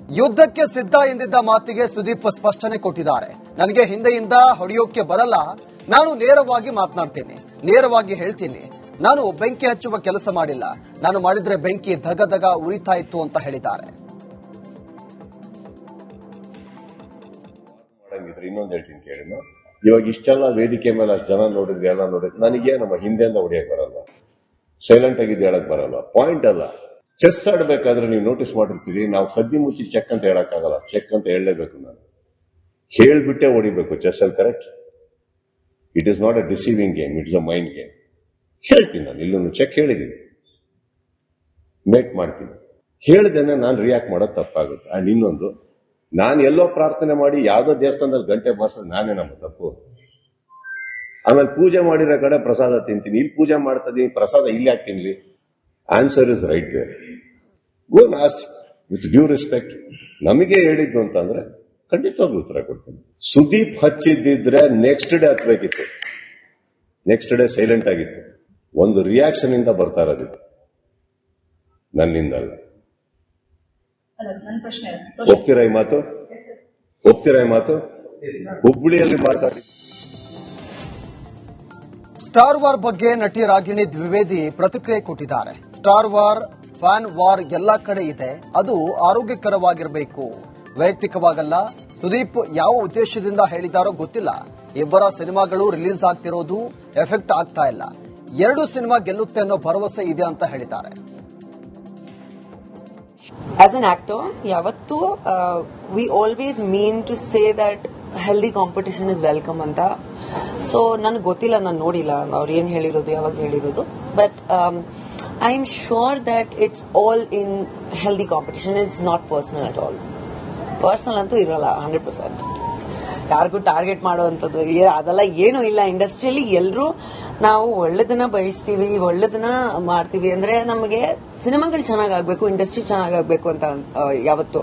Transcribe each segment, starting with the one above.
ಯುದ್ಧಕ್ಕೆ ಸಿದ್ಧ ಎಂದಿದ್ದ ಮಾತಿಗೆ ಸುದೀಪ್ ಸ್ಪಷ್ಟನೆ ಕೊಟ್ಟಿದ್ದಾರೆ. ನನಗೆ ಹಿಂದೆಯಿಂದ ಹೊಡೆಯೋಕೆ ಬರಲ್ಲ, ನಾನು ನೇರವಾಗಿ ಮಾತನಾಡ್ತೇನೆ, ನೇರವಾಗಿ ಹೇಳ್ತೀನಿ. ನಾನು ಬೆಂಕಿ ಹಚ್ಚುವ ಕೆಲಸ ಮಾಡಿಲ್ಲ, ನಾನು ಮಾಡಿದ್ರೆ ಬೆಂಕಿ ಧಗ ಧಗ ಉರಿತಾ ಇತ್ತು ಅಂತ ಹೇಳಿದ್ದಾರೆ. ಇನ್ನೊಂದು ಹೇಳ್ತೀನಿ ಕೇಳಿ, ಇವಾಗ ಇಷ್ಟೆಲ್ಲ ವೇದಿಕೆ ಮೇಲೆ ಜನ ನೋಡಿದ್ರೆ ಎಲ್ಲ ನೋಡಿದ್ರೆ ನನಗೆ ನಮ್ಮ ಹಿಂದೆಯಿಂದ ಹೊಡಿಯಕ್ ಬರಲ್ಲ, ಸೈಲೆಂಟ್ ಆಗಿದ್ದು ಹೇಳಕ್ ಬರಲ್ಲ. ಪಾಯಿಂಟ್ ಅಲ್ಲ, ಚೆಸ್ ಆಡ್ಬೇಕಾದ್ರೆ ನೀವು ನೋಟಿಸ್ ಮಾಡಿರ್ತೀರಿ, ನಾವು ಸದ್ದಿ ಮುಚ್ಚಿ ಚೆಕ್ ಅಂತ ಹೇಳಕ್ಕಾಗಲ್ಲ, ಚೆಕ್ ಅಂತ ಹೇಳಲೇಬೇಕು. ನಾನು ಹೇಳ್ಬಿಟ್ಟೆ ಹೊಡಿಬೇಕು ಚೆಸ್ ಅಲ್ಲಿ, correct? It is not a deceiving game, it is a mind game. ಹೇಳ್ತೀನಿ ನಾನು, ಇಲ್ಲೂ ಚೆಕ್ ಹೇಳಿದ್ದೀನಿ, ಮೇಕ್ ಮಾಡ್ತೀನಿ. ಹೇಳ್ದೇನೆ ನಾನು ರಿಯಾಕ್ಟ್ ಮಾಡೋದು ತಪ್ಪಾಗುತ್ತೆ. ಅಂಡ್ ಇನ್ನೊಂದು, ನಾನು ಎಲ್ಲೋ ಪ್ರಾರ್ಥನೆ ಮಾಡಿ ಯಾವ್ದೋ ದೇವಸ್ಥಾನದಲ್ಲಿ ಗಂಟೆ ಬಾರಿಸೋದು ನಾನೇ ನಮ್ಮ ತಪ್ಪು. ಆಮೇಲೆ ಪೂಜೆ ಮಾಡಿರೋ ಕಡೆ ಪ್ರಸಾದ ತಿಂತೀನಿ, ಇಲ್ಲಿ ಪೂಜೆ ಮಾಡ್ತಾ ಇದೀನಿ, ಪ್ರಸಾದ ಇಲ್ಲಿ ಯಾಕೆ ತಿನ್ಲಿ? Answer is right there. Go and ask with due respect. ನಮಗೆ ಹೇಳಿದ್ದು ಅಂತಂದ್ರೆ ಖಂಡಿತವಾಗ್ಲೂ ಉತ್ತರ ಕೊಡ್ತೀನಿ. ಸುದೀಪ್ ಹಚ್ಚಿದ್ದಿದ್ರೆ ನೆಕ್ಸ್ಟ್ ಡೇ ಹತ್ಬೇಕಿತ್ತು, ನೆಕ್ಸ್ಟ್ ಡೇ ಸೈಲೆಂಟ್ ಆಗಿತ್ತು. ಒಂದು ರಿಯಾಕ್ಷನ್ ಇಂದ ಬರ್ತಾ ಇರೋದಿತ್ತು, ನನ್ನಿಂದಲ್ಲ. ಒಪ್ತೀರಾ ಈ ಮಾತು? ಒಪ್ತೀರಾ ಈ ಮಾತು? ಹುಬ್ಬಳ್ಳಿಯಲ್ಲಿ ಮಾತಾಡಿ. ಸ್ಟಾರ್ ವಾರ್ ಬಗ್ಗೆ ನಟಿ ರಾಗಿಣಿ ದ್ವಿವೇದಿ ಪ್ರತಿಕ್ರಿಯೆ ಕೊಟ್ಟಿದ್ದಾರೆ. ಸ್ಟಾರ್ ವಾರ್, ಫ್ಯಾನ್ ವಾರ್ ಎಲ್ಲ ಕಡೆ ಇದೆ, ಅದು ಆರೋಗ್ಯಕರವಾಗಿರಬೇಕು, ವೈಯಕ್ತಿಕವಾಗಲ್ಲ. ಸುದೀಪ್ ಯಾವ ಉದ್ದೇಶದಿಂದ ಹೇಳಿದಾರೋ ಗೊತ್ತಿಲ್ಲ. ಇಬ್ಬರ ಸಿನಿಮಾಗಳು ರಿಲೀಸ್ ಆಗ್ತಿರೋದು ಎಫೆಕ್ಟ್ ಆಗ್ತಾ ಇಲ್ಲ. 2 ಸಿನಿಮಾ ಗೆಲ್ಲುತ್ತೆ ಅನ್ನೋ ಭರವಸೆ ಇದೆ ಅಂತ ಹೇಳಿದ್ದಾರೆ. As an actor, yavattu we always mean to say that healthy competition is welcome anta. So nanu gottilla, nanu nodilla avaru ಏನು ಹೇಳಿರೋದು, ಯಾವಾಗ ಹೇಳಿರೋದು, but I am sure that it's all in healthy competition. It's not personal at all. Personal ಅಂತೂ ಇರಲ್ಲ 100%. ಯಾರಿಗೂ target ಮಾಡುವಂಥದ್ದು ಅದೆಲ್ಲ ಏನೂ ಇಲ್ಲ. ಇಂಡಸ್ಟ್ರಿಯಲ್ಲಿ ಎಲ್ಲರೂ ನಾವು ಒಳ್ಳೆದನ್ನ ಬಯಸ್ತೀವಿ, ಒಳ್ಳೆದನ್ನ ಮಾಡ್ತೀವಿ. ಅಂದ್ರೆ ನಮಗೆ ಸಿನಿಮಾಗಳು ಚೆನ್ನಾಗಾಗಬೇಕು, ಇಂಡಸ್ಟ್ರಿ ಚೆನ್ನಾಗಾಗಬೇಕು ಅಂತ ಯಾವತ್ತು.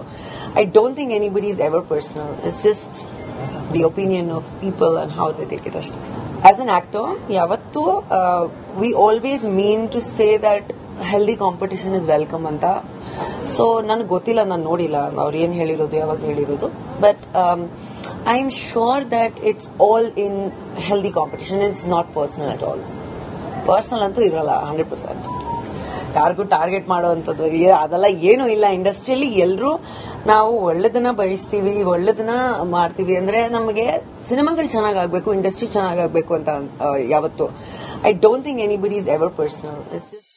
I don't think anybody is ever personal. It's just the opinion of people and how they take it ಅಷ್ಟೇ. ಆಸ್ ಅನ್ ಆಕ್ಟರ್, ಯಾವತ್ತು we always mean to say that healthy competition is welcome ಅಂತ. So ನನಗೆ ಗೊತ್ತಿಲ್ಲ, ನಾನು ನೋಡಿಲ್ಲ ಅವ್ರು ಏನು ಹೇಳಿರೋದು, ಯಾವಾಗ ಹೇಳಿರೋದು, but I am sure that it's all in healthy competition. It's not personal at all. Personal ಅಂತೂ ಇರಲ್ಲ 100%. ಯಾರಿಗೂ ಟಾರ್ಗೆಟ್ ಮಾಡುವಂಥದ್ದು ಅದೆಲ್ಲ ಏನೂ ಇಲ್ಲ. ಇಂಡಸ್ಟ್ರಿಯಲ್ಲಿ ಎಲ್ಲರೂ ನಾವು ಒಳ್ಳೆದನ್ನ ಬಯಸ್ತೀವಿ, ಒಳ್ಳೆದನ್ನ ಮಾಡ್ತೀವಿ. ಅಂದ್ರೆ ನಮಗೆ ಸಿನಿಮಾಗಳು ಚೆನ್ನಾಗಾಗಬೇಕು, ಇಂಡಸ್ಟ್ರಿ ಚೆನ್ನಾಗಾಗಬೇಕು ಅಂತ ಯಾವತ್ತು. I don't think anybody is ever personal. It's just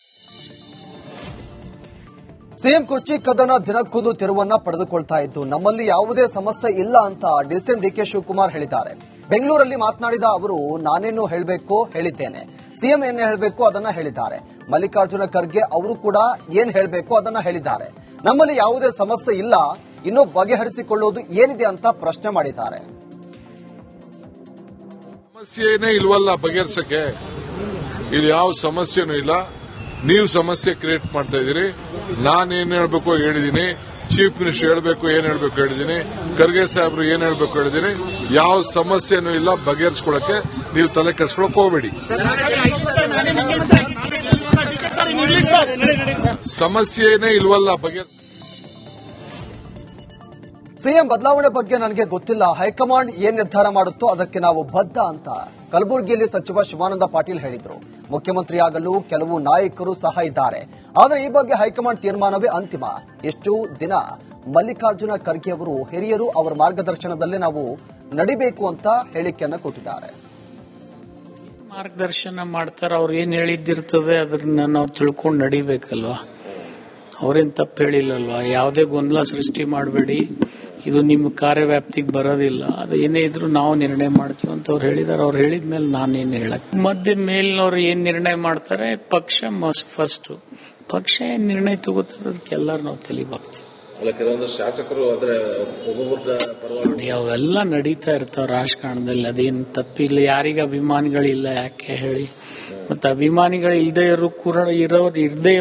CM ಕುರ್ಚಿ ಕದನ ದಿನಕ್ಕೊಂದು ತಿರುವನ್ನ ಪಡೆದುಕೊಳ್ತಾ ಇದ್ದು, ನಮ್ಮಲ್ಲಿ ಯಾವುದೇ ಸಮಸ್ಯೆ ಇಲ್ಲ ಅಂತ ಡಿಸಿಎಂ ಡಿಕೆ ಶಿವಕುಮಾರ್ ಹೇಳಿದ್ದಾರೆ. ಬೆಂಗಳೂರಲ್ಲಿ ಮಾತನಾಡಿದ ಅವರು, ನಾನೇನು ಹೇಳಬೇಕು ಹೇಳಿದ್ದೇನೆ, ಸಿಎಂ ಏನು ಹೇಳಬೇಕು ಅದನ್ನ ಹೇಳಿದ್ದಾರೆ. ಮಲ್ಲಿಕಾರ್ಜುನ ಖರ್ಗೆ ಅವರು ಕೂಡ ಏನ್ ಹೇಳಬೇಕು ಅದನ್ನ ಹೇಳಿದ್ದಾರೆ. ನಮ್ಮಲ್ಲಿ ಯಾವುದೇ ಸಮಸ್ಯೆ ಇಲ್ಲ, ಇನ್ನೂ ಬಗೆಹರಿಸಿಕೊಳ್ಳೋದು ಏನಿದೆ ಅಂತ ಪ್ರಶ್ನೆ ಮಾಡಿದ್ದಾರೆ. ಸಮಸ್ಯೆನೇ ಇಲ್ವಲ್ಲ ಬಗೆಹರಿಸಕ್ಕೆ, ಇಲ್ಲಿ ಯಾವ ಸಮಸ್ಯೆನೂ ಇಲ್ಲ. ನೀವು ಸಮಸ್ಯೆ ಕ್ರಿಯೇಟ್ ಮಾಡ್ತಾ ಇದ್ದೀರಿ. ನಾನೇನ್ ಹೇಳ್ಬೇಕು ಹೇಳಿದೀನಿ, ಚೀಫ್ ಮಿನಿಸ್ಟರ್ ಹೇಳ್ಬೇಕು ಏನ್ ಹೇಳ್ಬೇಕು ಹೇಳಿದೀನಿ, ಖರ್ಗೆ ಸಾಹೇಬ್ರು ಏನ್ ಹೇಳ್ಬೇಕು ಹೇಳಿದೀನಿ. ಯಾವ ಸಮಸ್ಯೆನೂ ಇಲ್ಲ, ಬಗೆಹರಿಸ್ಕೊಳಕ್ಕೆ ನೀವು ತಲೆ ಕೆಡಿಸ್ಕೊಳಕ್ ಹೋಗ್ಬೇಡಿ. ಸಮಸ್ಯೆನೇ ಇಲ್ವಲ್ಲ ಬಗೆಹರಿಸ. ಸಿಎಂ ಬದಲಾವಣೆ ಬಗ್ಗೆ ನನಗೆ ಗೊತ್ತಿಲ್ಲ, ಹೈಕಮಾಂಡ್ ಏನ್ ನಿರ್ಧಾರ ಮಾಡುತ್ತೋ ಅದಕ್ಕೆ ನಾವು ಬದ್ಧ ಅಂತ ಕಲಬುರಗಿಯಲ್ಲಿ ಸಚಿವ ಶಿವಾನಂದ ಪಾಟೀಲ್ ಹೇಳಿದರು. ಮುಖ್ಯಮಂತ್ರಿಯಾಗಲು ಕೆಲವು ನಾಯಕರು ಸಹ ಇದ್ದಾರೆ, ಆದರೆ ಈ ಬಗ್ಗೆ ಹೈಕಮಾಂಡ್ ತೀರ್ಮಾನವೇ ಅಂತಿಮ. ಎಷ್ಟು ದಿನ ಮಲ್ಲಿಕಾರ್ಜುನ ಖರ್ಗೆ ಅವರು ಹಿರಿಯರು, ಅವರ ಮಾರ್ಗದರ್ಶನದಲ್ಲೇ ನಾವು ನಡಿಬೇಕು ಅಂತ ಹೇಳಿಕೆಯನ್ನ ಕೊಟ್ಟಿದ್ದಾರೆ. ಮಾರ್ಗದರ್ಶನ ಮಾಡ್ತಾರ, ಅವ್ರು ಏನ್ ಹೇಳಿದ್ದಿರ್ತದೆ ಅದನ್ನ ನಾವು ತಿಳ್ಕೊಂಡು ನಡಿಬೇಕಲ್ವಾ. ಅವ್ರೇನ್ ತಪ್ಪು ಹೇಳಿಲ್ಲಲ್ವಾ. ಯಾವುದೇ ಗೊಂದಲ ಸೃಷ್ಟಿ ಮಾಡಬೇಡಿ, ಇದು ನಿಮ್ಮ ಕಾರ್ಯವ್ಯಾಪ್ತಿಗೆ ಬರೋದಿಲ್ಲ, ಅದು ಏನೇ ಇದ್ರು ನಾವು ನಿರ್ಣಯ ಮಾಡ್ತೀವಿ ಅಂತ ಅವ್ರು ಹೇಳಿದಾರೆ. ಅವ್ರು ಹೇಳಿದ್ಮೇಲೆ ನಾನೇನು ಹೇಳಕ್. ಮಧ್ಯ ಮೇಲಿನವ್ರು ಏನ್ ನಿರ್ಣಯ ಮಾಡ್ತಾರೆ, ಪಕ್ಷ ಫಸ್ಟ್ ಪಕ್ಷ ಏನ್ ನಿರ್ಣಯ ತಗೋತಾರೆ ಅದಕ್ಕೆ ಎಲ್ಲರೂ ನಾವು ತಲೆಬಾಗ್ತೀವಿ. ಕೆಲವೊಂದು ಶಾಸಕರು ನೋಡಿ ಅವೆಲ್ಲ ನಡೀತಾ ಇರ್ತಾವ ರಾಜಕಾರಣದಲ್ಲಿ, ಅದೇನು ತಪ್ಪಿಲ್ಲ. ಯಾರಿಗ ಅಭಿಮಾನಿಗಳಿಲ್ಲ ಯಾಕೆ ಹೇಳಿ? ಮತ್ತೆ ಅಭಿಮಾನಿಗಳು ಇಲ್ಲದೆ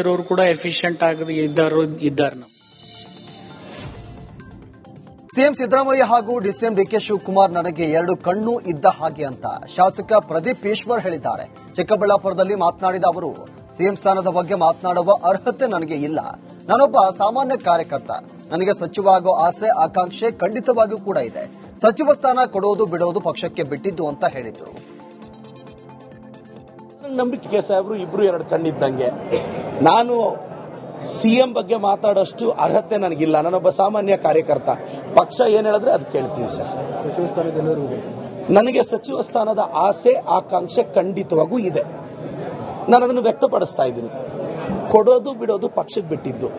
ಇರೋರು ಕೂಡ ಎಫಿಷಿಯಂಟ್ ಆಗದೆ ಇದ್ದಾರೆ. ಸಿಎಂ ಸಿದ್ದರಾಮಯ್ಯ ಹಾಗೂ ಡಿಸಿಎಂ ಡಿಕೆ ಶಿವಕುಮಾರ್ ನನಗೆ 2 ಕಣ್ಣು ಇದ್ದ ಹಾಗೆ ಅಂತ ಶಾಸಕ ಪ್ರದೀಪ್ ಈಶ್ವರ್ ಹೇಳಿದ್ದಾರೆ. ಚಿಕ್ಕಬಳ್ಳಾಪುರದಲ್ಲಿ ಮಾತನಾಡಿದ ಅವರು, ಸಿಎಂ ಸ್ಥಾನದ ಬಗ್ಗೆ ಮಾತನಾಡುವ ಅರ್ಹತೆ ನನಗೆ ಇಲ್ಲ. ನಾನೊಬ್ಬ ಸಾಮಾನ್ಯ ಕಾರ್ಯಕರ್ತ. ನನಗೆ ಸಚಿವ ಆಗೋ ಆಸೆ ಆಕಾಂಕ್ಷೆ ಖಂಡಿತವಾಗಿಯೂ ಕೂಡ ಇದೆ. ಸಚಿವ ಸ್ಥಾನ ಕೊಡೋದು ಬಿಡೋದು ಪಕ್ಷಕ್ಕೆ ಬಿಟ್ಟಿದ್ದು ಅಂತ ಹೇಳಿದ್ರು. ನಂಬಿಕೆ ಸಾಹೇಬ್ರು ಇಬ್ರು ಎರಡು ಕಣ್ಣಿದ್ದಂಗೆ. ನಾನು ಸಿಎಂ ಬಗ್ಗೆ ಮಾತಾಡೋಷ್ಟು ಅರ್ಹತೆ ನನಗಿಲ್ಲ. ನಾನೊಬ್ಬ ಸಾಮಾನ್ಯ ಕಾರ್ಯಕರ್ತ. ಪಕ್ಷ ಏನ್ ಹೇಳಿದ್ರೆ ಅದು ಕೇಳ್ತೀನಿ ಸರ್. ನನಗೆ ಸಚಿವ ಸ್ಥಾನದ ಆಸೆ ಆಕಾಂಕ್ಷೆ ಖಂಡಿತವಾಗೂ ಇದೆ. ನಾನು ಅದನ್ನು ವ್ಯಕ್ತಪಡಿಸ್ತಾ ಇದ್ದೀನಿ. ಕೊಡೋದು ಬಿಡೋದು ಪಕ್ಷಕ್ಕೆ ಬಿಟ್ಟಿದ್ದು.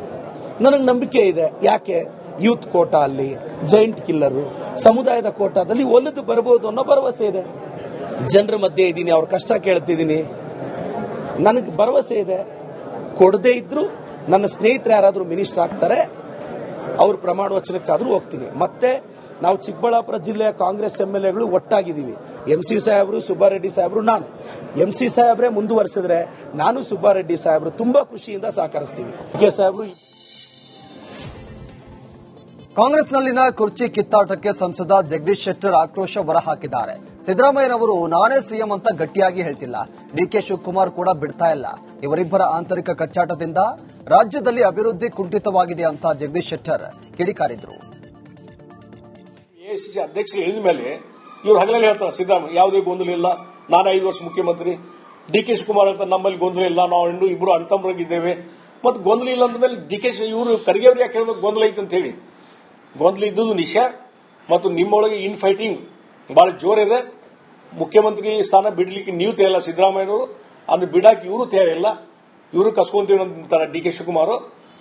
ನನಗೆ ನಂಬಿಕೆ ಇದೆ. ಯಾಕೆ? ಯೂತ್ ಕೋಟಾ ಅಲ್ಲಿ ಜೈಂಟ್ ಕಿಲ್ಲರು, ಸಮುದಾಯದ ಕೋಟಾದಲ್ಲಿ ಒಲಿದು ಬರಬಹುದು ಅನ್ನೋ ಭರವಸೆ ಇದೆ. ಜನರ ಮಧ್ಯೆ ಇದ್ದೀನಿ, ಅವ್ರ ಕಷ್ಟ ಕೇಳ್ತಿದ್ದೀನಿ, ನನಗೆ ಭರವಸೆ ಇದೆ. ಕೊಡದೇ ಇದ್ರು ನನ್ನ ಸ್ನೇಹಿತರು ಯಾರಾದರೂ ಮಿನಿಸ್ಟರ್ ಆಗ್ತಾರೆ, ಅವ್ರ ಪ್ರಮಾಣ ವಚನಕ್ಕಾದ್ರೂ ಹೋಗ್ತೀನಿ. ಮತ್ತೆ ನಾವು ಚಿಕ್ಕಬಳ್ಳಾಪುರ ಜಿಲ್ಲೆಯ ಕಾಂಗ್ರೆಸ್ ಎಂಎಲ್ಎಗಳು ಒಟ್ಟಾಗಿದ್ದೀವಿ. MC ಸಾಹೇಬರು, ಸುಬ್ಬಾರೆಡ್ಡಿ ಸಾಹೇಬರು, ನಾನು. MC ಸಾಹೇಬ್ರೆ ಮುಂದುವರೆಸಿದ್ರೆ ನಾನು ಸುಬ್ಬಾರೆಡ್ಡಿ ಸಾಹೇಬರು ತುಂಬಾ ಖುಷಿಯಿಂದ ಸಹಕರಿಸ್ತೀವಿ. ಸಾಹೇಬರು ಕಾಂಗ್ರೆಸ್ನಲ್ಲಿನ ಕುರ್ಚಿ ಕಿತ್ತಾಟಕ್ಕೆ ಸಂಸದ ಜಗದೀಶ್ ಶೆಟ್ಟರ್ ಆಕ್ರೋಶ ಹೊರಹಾಕಿದ್ದಾರೆ. ಸಿದ್ದರಾಮಯ್ಯನವರು ನಾನೇ ಸಿಎಂ ಅಂತ ಗಟ್ಟಿಯಾಗಿ ಹೇಳ್ತಿಲ್ಲ. ಡಿಕೆ ಶಿವಕುಮಾರ್ ಕೂಡ ಬಿಡ್ತಾ ಇಲ್ಲ. ಇವರಿಬ್ಬರ ಆಂತರಿಕ ಕಚ್ಚಾಟದಿಂದ ರಾಜ್ಯದಲ್ಲಿ ಅಭಿವೃದ್ಧಿ ಕುಂಠಿತವಾಗಿದೆ ಅಂತ ಜಗದೀಶ್ ಶೆಟ್ಟರ್ ಕಿಡಿಕಾರಿದ್ರು. ಎಐಸಿಸಿ ಅಧ್ಯಕ್ಷರು ಹೇಳಿದ ಮೇಲೆ ಇವರು ಹಗಲಲ್ಲಿ ಹೇಳ್ತಾರೆ, ಸಿದ್ದರಾಮಯ್ಯ ಯಾವುದೇ ಗೊಂದಲ ಇಲ್ಲ, ನಾನು 5 ವರ್ಷ ಮುಖ್ಯಮಂತ್ರಿ. ಡಿಕೆ ಶಿವಕುಮಾರ್ ಹೇಳ್ತಾರೆ, ನಮ್ಮಲ್ಲಿ ಗೊಂದಲ ಇಲ್ಲ, ನಾವು ಇಬ್ರು ಅಣ್ತಮ್ಮರಾಗಿದ್ದೇವೆ. ಮತ್ತು ಗೊಂದಲ ಇಲ್ಲ ಅಂದ ಮೇಲೆ ಡಿಕೆ ಇವರು ಖರ್ಗೆ ಅವ್ರು ಯಾಕೆ ಹೇಳ್ಬೇಕು ಗೊಂದಲ ಐತೆ ಅಂತ ಹೇಳಿ? ಗೊಂದಲ ಇದ್ದುದು ನಿಶ. ಮತ್ತು ನಿಮ್ಮೊಳಗೆ ಇನ್ ಫೈಟಿಂಗ್ ಬಹಳ ಜೋರಿದೆ. ಮುಖ್ಯಮಂತ್ರಿ ಸ್ಥಾನ ಬಿಡ್ಲಿಕ್ಕೆ ನೀವು ತಯಾರಿಲ್ಲ ಸಿದ್ದರಾಮಯ್ಯನವರು, ಅಂದ್ರೆ ಬಿಡಾಕಿ ಇವರು ತಯಾರಿಲ್ಲ. ಇವರು ಕಸ್ಕೊಂತೀವಿ ಅಂತಾರೆ ಡಿಕೆ ಶಿವಕುಮಾರ್.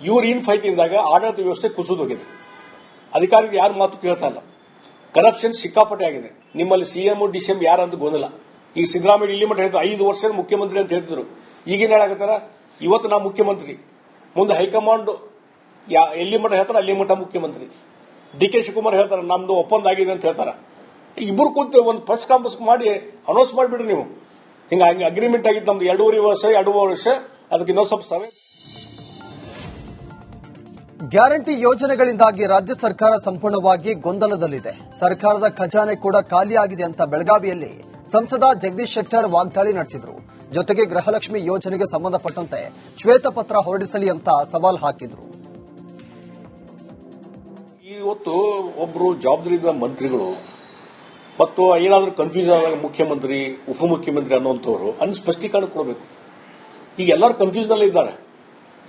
ಇವರು ಇನ್ ಫೈಟಿಂದಾಗ ಆಡಳಿತ ವ್ಯವಸ್ಥೆ ಕುಸಿದೋಗಿದೆ. ಅಧಿಕಾರಿಗಳು ಯಾರು ಮಾತು ಕೇಳ್ತಾ ಇಲ್ಲ. ಕರಪ್ಷನ್ ಸಿಕ್ಕಾಪಟ್ಟೆ ಆಗಿದೆ. ನಿಮ್ಮಲ್ಲಿ ಸಿಎಂ ಡಿಸಿಎಂ ಯಾರಂತ ಗೊಂದಲ. ಈಗ ಸಿದ್ದರಾಮಯ್ಯ ಇಲ್ಲಿ ಮಟ್ಟ ಹೇಳ್ತಾರೆ 5 ವರ್ಷ ಮುಖ್ಯಮಂತ್ರಿ ಅಂತ ಹೇಳ್ತಿದ್ರು. ಈಗೇನ್ ಹೇಳಾಕತ್ತಾರ, ಇವತ್ತು ನಾ ಮುಖ್ಯಮಂತ್ರಿ, ಮುಂದೆ ಹೈಕಮಾಂಡ್ ಎಲ್ಲಿ ಮಟ್ಟ ಹೇಳ್ತಾರೆ ಅಲ್ಲಿ ಮಟ್ಟ ಮುಖ್ಯಮಂತ್ರಿ. ಡಿಕೆ ಶಿವಕುಮಾರ್ ಹೇಳ್ತಾರೆ ನಮ್ದು ಒಪ್ಪಂದ ಆಗಿದೆ ಅಂತ ಹೇಳ್ತಾರೆ. ಇಬ್ಬರು ಕೂತು ಒಂದು ಪ್ರೆಸ್ ಕಾನ್ಫರೆನ್ಸ್ ಮಾಡಿ ಅನೌನ್ಸ್ ಮಾಡಿಬಿಡ್ರಿ ನೀವು. ಹಿಂಗೆ ಅಗ್ರಿಮೆಂಟ್ ಆಗಿತ್ತು ನಮ್ದು 2.5 ವರ್ಷ, ಅದಕ್ಕೆ ಇನ್ನೊಂದು ಸ್ವಲ್ಪ ಸಮಯ. ಗ್ಯಾರಂಟಿ ಯೋಜನೆಗಳಿಂದಾಗಿ ರಾಜ್ಯ ಸರ್ಕಾರ ಸಂಪೂರ್ಣವಾಗಿ ಗೊಂದಲದಲ್ಲಿದೆ. ಸರ್ಕಾರದ ಖಜಾನೆ ಕೂಡ ಖಾಲಿಯಾಗಿದೆ ಅಂತ ಬೆಳಗಾವಿಯಲ್ಲಿ ಸಂಸದ ಜಗದೀಶ್ ಶೆಟ್ಟರ್ ವಾಗ್ದಾಳಿ ನಡೆಸಿದ್ರು. ಜೊತೆಗೆ ಗೃಹಲಕ್ಷ್ಮಿ ಯೋಜನೆಗೆ ಸಂಬಂಧಪಟ್ಟಂತೆ ಶ್ವೇತಪತ್ರ ಹೊರಡಿಸಲಿ ಅಂತ ಸವಾಲ್ ಹಾಕಿದ್ರು. ಇವತ್ತು ಒಬ್ಬರು ಜವಾಬ್ದಾರಿದ ಮಂತ್ರಿಗಳು ಮತ್ತು ಏನಾದರೂ ಕನ್ಫ್ಯೂಸ್ ಆದಾಗ ಮುಖ್ಯಮಂತ್ರಿ ಉಪಮುಖ್ಯಮಂತ್ರಿ ಅನ್ನುವಂಥವ್ರು ಸ್ಪಷ್ಟೀಕರಣ ಕೊಡಬೇಕು. ಈಗ ಎಲ್ಲರೂ ಕನ್ಫ್ಯೂಸ್ ನಲ್ಲಿ ಇದ್ದಾರೆ.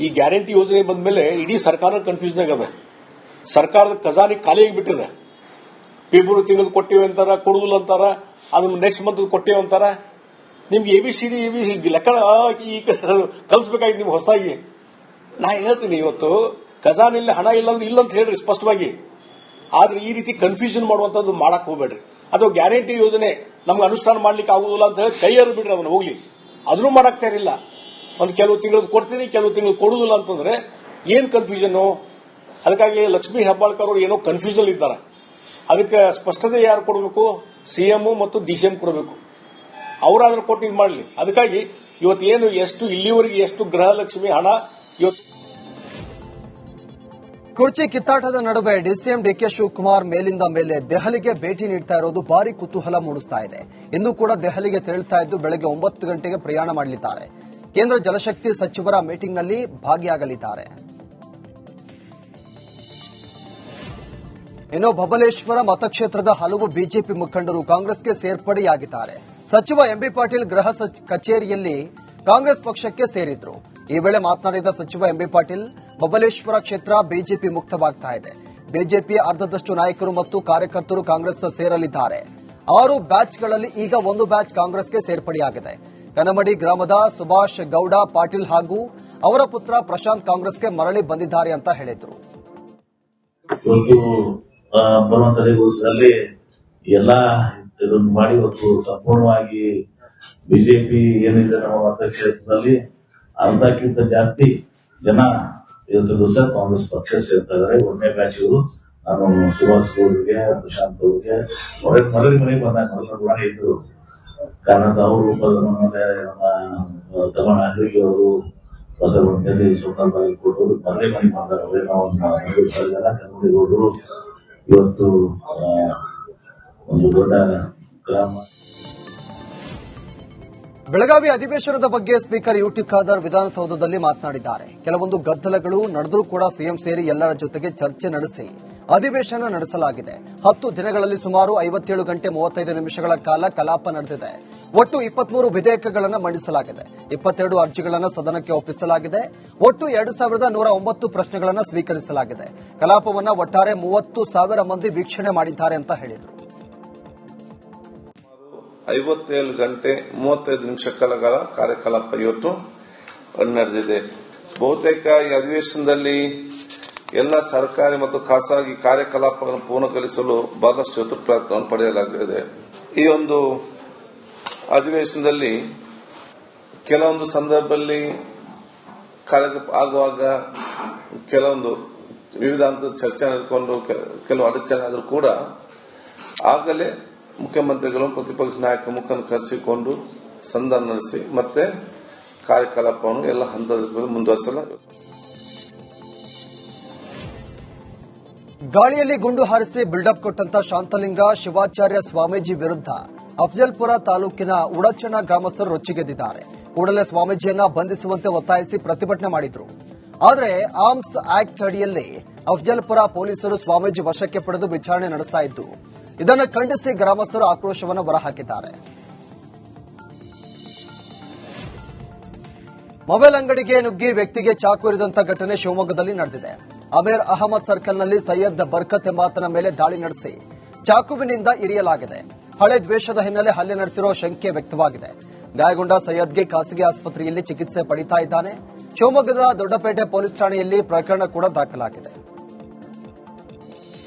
ಈ ಗ್ಯಾರಂಟಿ ಯೋಜನೆ ಬಂದ ಮೇಲೆ ಇಡೀ ಸರ್ಕಾರ ಕನ್ಫ್ಯೂಸ್ ಆಗದ. ಸರ್ಕಾರದ ಖಜಾನೆ ಖಾಲಿ ಆಗಿಬಿಟ್ಟಿದೆ. ಫೆಬ್ರವರಿ ತಿಂಗಳು ಕೊಟ್ಟೇವೆ ಅಂತಾರ, ಕೊಡುದಿಲ್ಲ ಅಂತಾರ, ಅದನ್ನ ನೆಕ್ಸ್ಟ್ ಮಂತ್ ಕೊಟ್ಟೇವೆ ಅಂತಾರ. ನಿಮ್ಗೆ ABCD ಲೆಕ್ಕ ಕಲಿಸಬೇಕಾಗಿತ್ತು ನಿಮ್ಗೆ ಹೊಸದಾಗಿ. ನಾ ಹೇಳ್ತೀನಿ, ಇವತ್ತು ಖಜಾನೆಯಲ್ಲಿ ಹಣ ಇಲ್ಲ ಅಂದ್ರೆ ಇಲ್ಲ ಅಂತ ಹೇಳ್ರಿ ಸ್ಪಷ್ಟವಾಗಿ. ಆದ್ರೆ ಈ ರೀತಿ ಕನ್ಫ್ಯೂಷನ್ ಮಾಡುವಂತದ್ದು ಮಾಡಕ್ ಹೋಗ್ಬೇಡ್ರಿ. ಅಥವಾ ಗ್ಯಾರಂಟಿ ಯೋಜನೆ ನಮ್ಗೆ ಅನುಷ್ಠಾನ ಮಾಡ್ಲಿಕ್ಕೆ ಆಗುದಿಲ್ಲ ಅಂತ ಹೇಳಿ ಕೈ ಹರಿದು ಬಿಡ್ರಿ, ಅದನ್ನ ಹೋಗ್ಲಿ. ಅದನ್ನು ಮಾಡಕ್ ತಯಾರಿಲ್ಲ. ಒಂದು ಕೆಲವು ತಿಂಗಳು ಕೊಡ್ತೀನಿ, ಕೆಲವು ತಿಂಗಳು ಕೊಡುದಿಲ್ಲ ಅಂತಂದ್ರೆ ಏನ್ ಕನ್ಫ್ಯೂಷನ್? ಅದಕ್ಕಾಗಿ ಲಕ್ಷ್ಮೀ ಹೆಬ್ಬಾಳ್ಕರ್ ಅವರು ಏನೋ ಕನ್ಫ್ಯೂಷನ್ ಇದ್ದಾರೆ. ಅದಕ್ಕೆ ಸ್ಪಷ್ಟತೆ ಯಾರು ಕೊಡಬೇಕು? ಸಿಎಂ ಮತ್ತು DCM ಕೊಡಬೇಕು. ಅವರಾದ್ರೂ ಕೊಟ್ಟು ಇದು ಮಾಡಲಿ. ಅದಕ್ಕಾಗಿ ಇವತ್ತೇನು ಎಷ್ಟು ಇಲ್ಲಿವರೆಗೆ ಎಷ್ಟು ಗೃಹಲಕ್ಷ್ಮಿ ಹಣ ಇವತ್ತು ಕುರ್ಚಿ ಕಿತ್ತಾಟದ ನಡುವೆ ಡಿಸಿಎಂ ಡಿಕೆ ಶಿವಕುಮಾರ್ ಮೇಲಿಂದ ಮೇಲೆ ದೆಹಲಿಗೆ ಭೇಟಿ ನೀಡ್ತಾ ಇರೋದು ಭಾರಿ ಕುತೂಹಲ ಮೂಡಿಸ್ತಾ ಇದೆ. ಇಂದು ಕೂಡ ದೆಹಲಿಗೆ ತೆರಳುತ್ತಾ ಇದ್ದು ಬೆಳಗ್ಗೆ 9 ಗಂಟೆಗೆ ಪ್ರಯಾಣ ಮಾಡಲಿದ್ದಾರೆ. ಕೇಂದ್ರ ಜಲಶಕ್ತಿ ಸಚಿವರ ಮೀಟಿಂಗ್ನಲ್ಲಿ ಭಾಗಿಯಾಗಲಿದ್ದಾರೆ. ಇನ್ನು ಬಬಲೇಶ್ವರ ಮತಕ್ಷೇತ್ರದ ಹಲವು ಬಿಜೆಪಿ ಮುಖಂಡರು ಕಾಂಗ್ರೆಸ್ಗೆ ಸೇರ್ಪಡೆಯಾಗಿದ್ದಾರೆ. ಸಚಿವ ಎಂಬಿ ಪಾಟೀಲ್ ಗೃಹ ಕಚೇರಿಯಲ್ಲಿ ಕಾಂಗ್ರೆಸ್ ಪಕ್ಷಕ್ಕೆ ಸೇರಿದ್ರು. ಈ ವೇಳೆ ಮಾತನಾಡಿದ ಸಚಿವ ಎಂಬಿ ಪಾಟೀಲ್, ಬಬಲೇಶ್ವರ ಕ್ಷೇತ್ರ ಬಿಜೆಪಿ ಮುಕ್ತವಾಗ್ತಾ ಇದೆ. ಬಿಜೆಪಿಯ ಅರ್ಧದಷ್ಟು ನಾಯಕರು ಮತ್ತು ಕಾರ್ಯಕರ್ತರು ಕಾಂಗ್ರೆಸ್ ಸೇರಲಿದ್ದಾರೆ. 6 ಬ್ಯಾಚ್ಗಳಲ್ಲಿ ಈಗ 1 ಬ್ಯಾಚ್ ಕಾಂಗ್ರೆಸ್ಗೆ ಸೇರ್ಪಡೆಯಾಗಿದೆ. ಕನಮಡಿ ಗ್ರಾಮದ ಸುಭಾಷ್ ಗೌಡ ಪಾಟೀಲ್ ಹಾಗೂ ಅವರ ಪುತ್ರ ಪ್ರಶಾಂತ್ ಕಾಂಗ್ರೆಸ್ಗೆ ಮರಳಿ ಬಂದಿದ್ದಾರೆ ಅಂತ ಹೇಳಿದ್ರು. ಬರುವಂತ ದಿವಸದಲ್ಲಿ ಎಲ್ಲ ಇದನ್ನು ಮಾಡಿ ಇವತ್ತು ಸಂಪೂರ್ಣವಾಗಿ ಬಿಜೆಪಿ ಏನಿದೆ ನಮ್ಮ ಮತಕ್ಷೇತ್ರದಲ್ಲಿ ಅರ್ಧಕ್ಕಿಂತ ಜಾಸ್ತಿ ಜನ ಇವತ್ತು ದಿವಸ ಕಾಂಗ್ರೆಸ್ ಪಕ್ಷ ಸೇರ್ತಾ ಇದ್ದಾರೆ. 1ನೇ ಬ್ಯಾಚ್ ಇವರು. ನಾನು ಸುಭಾಷ್ ಗೌಡ್ರಿಗೆ, ಪ್ರಶಾಂತ್ ಅವ್ರಿಗೆ ಮರಳಿ ಬಂದಾಗ ಕೂಡ ಇದ್ರು. ಕಾರಣ ಅವರು ನಮ್ಮ ತಮಿಳುನಾಡಿಗೆ ಅವರು ಬಸವಣ್ಣಲ್ಲಿ ಸ್ವತಂತ್ರವಾಗಿ ಕೊಟ್ಟು ಮರಳಿ ಬಂದಾಗ ನಾವು ಕನ್ನಡಿಗರು ಇವತ್ತು ಒಂದು ದೊಡ್ಡ ಗ್ರಾಮ. ಬೆಳಗಾವಿ ಅಧಿವೇಶನದ ಬಗ್ಗೆ ಸ್ಪೀಕರ್ ಯುಟಿ ಖಾದರ್ ವಿಧಾನಸೌಧದಲ್ಲಿ ಮಾತನಾಡಿದ್ದಾರೆ. ಕೆಲವೊಂದು ಗದ್ದಲಗಳು ನಡೆದರೂ ಕೂಡ ಸಿಎಂ ಸೇರಿ ಎಲ್ಲರ ಜೊತೆಗೆ ಚರ್ಚೆ ನಡೆಸಿ ಅಧಿವೇಶನ ನಡೆಸಲಾಗಿದೆ. 10 ದಿನಗಳಲ್ಲಿ ಸುಮಾರು 57 ಗಂಟೆ 35 ನಿಮಿಷಗಳ ಕಾಲ ಕಲಾಪ ನಡೆದಿದೆ. ಒಟ್ಟು 23 ವಿಧೇಯಕಗಳನ್ನು ಮಂಡಿಸಲಾಗಿದೆ. 22 ಅರ್ಜಿಗಳನ್ನು ಸದನಕ್ಕೆ ಒಪ್ಪಿಸಲಾಗಿದೆ. ಒಟ್ಟು 2109 ಪ್ರಶ್ನೆಗಳನ್ನು ಸ್ವೀಕರಿಸಲಾಗಿದೆ. ಕಲಾಪವನ್ನು ಒಟ್ಟಾರೆ 30,000 ಮಂದಿ ವೀಕ್ಷಣೆ ಮಾಡಿದ್ದಾರೆ ಅಂತ ಹೇಳಿದರು. 57 ಗಂಟೆ 35 ನಿಮಿಷಗಳ ಕಾರ್ಯಕಲಾಪ ಇವತ್ತು ನಡೆದಿದೆ. ಬಹುತೇಕ ಈ ಅಧಿವೇಶನದಲ್ಲಿ ಎಲ್ಲ ಸರ್ಕಾರಿ ಮತ್ತು ಖಾಸಗಿ ಕಾರ್ಯಕಲಾಪಗಳನ್ನು ಪೂರ್ಣಗೊಳಿಸಲು ಬಹಳಷ್ಟು ಪ್ರಯತ್ನವನ್ನು ಪಡೆಯಲಾಗಿದೆ. ಈ ಒಂದು ಅಧಿವೇಶನದಲ್ಲಿ ಕೆಲವೊಂದು ಸಂದರ್ಭದಲ್ಲಿ ಆಗುವಾಗ ಕೆಲವೊಂದು ವಿವಿಧ ಹಂತದ ಚರ್ಚೆ ನಡೆಸಿಕೊಂಡು ಕೆಲವು ಅಡಚಣೆ ಆದರೂ ಕೂಡ ಆಗಲೇ ಮುಖ್ಯಮಂತ್ರಿಗಳು ಪ್ರತಿಪಕ್ಷ ನಾಯಕ ಮುಖಂಡ ಕರೆಸಿಕೊಂಡು ಸಂಧಾನ ನಡೆಸಿ ಮತ್ತೆ ಕಾರ್ಯಕಲಾಪವನ್ನು ಎಲ್ಲ ಹಂತದ ಮುಂದುವರಿಸಲಾಗಿದೆ. ಗಾಳಿಯಲ್ಲಿ ಗುಂಡು ಹಾರಿಸಿ ಬಿಲ್ಡಪ್ ಕೊಟ್ಟಂತ ಶಾಂತಲಿಂಗ ಶಿವಾಚಾರ್ಯ ಸ್ವಾಮೀಜಿ ವಿರುದ್ಧ ಅಫಜಲ್ಪುರ ತಾಲೂಕಿನ ಉಡಚಣ ಗ್ರಾಮಸ್ಥರು ರೊಚ್ಚಿಗೆದ್ದಿದ್ದಾರೆ. ಕೂಡಲೇ ಸ್ವಾಮೀಜಿಯನ್ನ ಬಂಧಿಸುವಂತೆ ಒತ್ತಾಯಿಸಿ ಪ್ರತಿಭಟನೆ ಮಾಡಿದ್ರು. ಆದರೆ ಆರ್ಮ್ಸ್ ಆಕ್ಟ್ ಅಡಿಯಲ್ಲಿ ಅಫಜಲ್ಪುರ ಪೊಲೀಸರು ಸ್ವಾಮೀಜಿ ವಶಕ್ಕೆ ಪಡೆದು ವಿಚಾರಣೆ ನಡೆಸ್ತಾ ಇದ್ದು, ಇದನ್ನು ಖಂಡಿಸಿ ಗ್ರಾಮಸ್ಥರು ಆಕ್ರೋಶವನ್ನು ಹೊರಹಾಕಿದ್ದಾರೆ. ಮೊಬೈಲ್ ಅಂಗಡಿಗೆ ನುಗ್ಗಿ ವ್ಯಕ್ತಿಗೆ ಚಾಕು ಇರಿದಂತ ಘಟನೆ ಶಿವಮೊಗ್ಗದಲ್ಲಿ ನಡೆದಿದೆ. ಅಮೀರ್ ಅಹಮದ್ ಸರ್ಕಲ್ನಲ್ಲಿ ಸೈಯದ್ ಬರ್ಕತ್ ಎಂಬಾತನ ಮೇಲೆ ದಾಳಿ ನಡೆಸಿ ಚಾಕುವಿನಿಂದ ಇರಿಯಲಾಗಿದೆ. ಹಳೆ ದ್ವೇಷದ ಹಿನ್ನೆಲೆ ಹಲ್ಲೆ ನಡೆಸಿರುವ ಶಂಕೆ ವ್ಯಕ್ತವಾಗಿದೆ. ಗಾಯಗೊಂಡ ಸೈಯದ್ಗೆ ಖಾಸಗಿ ಆಸ್ಪತ್ರೆಯಲ್ಲಿ ಚಿಕಿತ್ಸೆ ಪಡಿತಾ ಇದ್ದಾನೆ. ಶಿವಮೊಗ್ಗದ ದೊಡ್ಡಪೇಟೆ ಪೊಲೀಸ್ ಠಾಣೆಯಲ್ಲಿ ಪ್ರಕರಣ ಕೂಡ ದಾಖಲಾಗಿದೆ.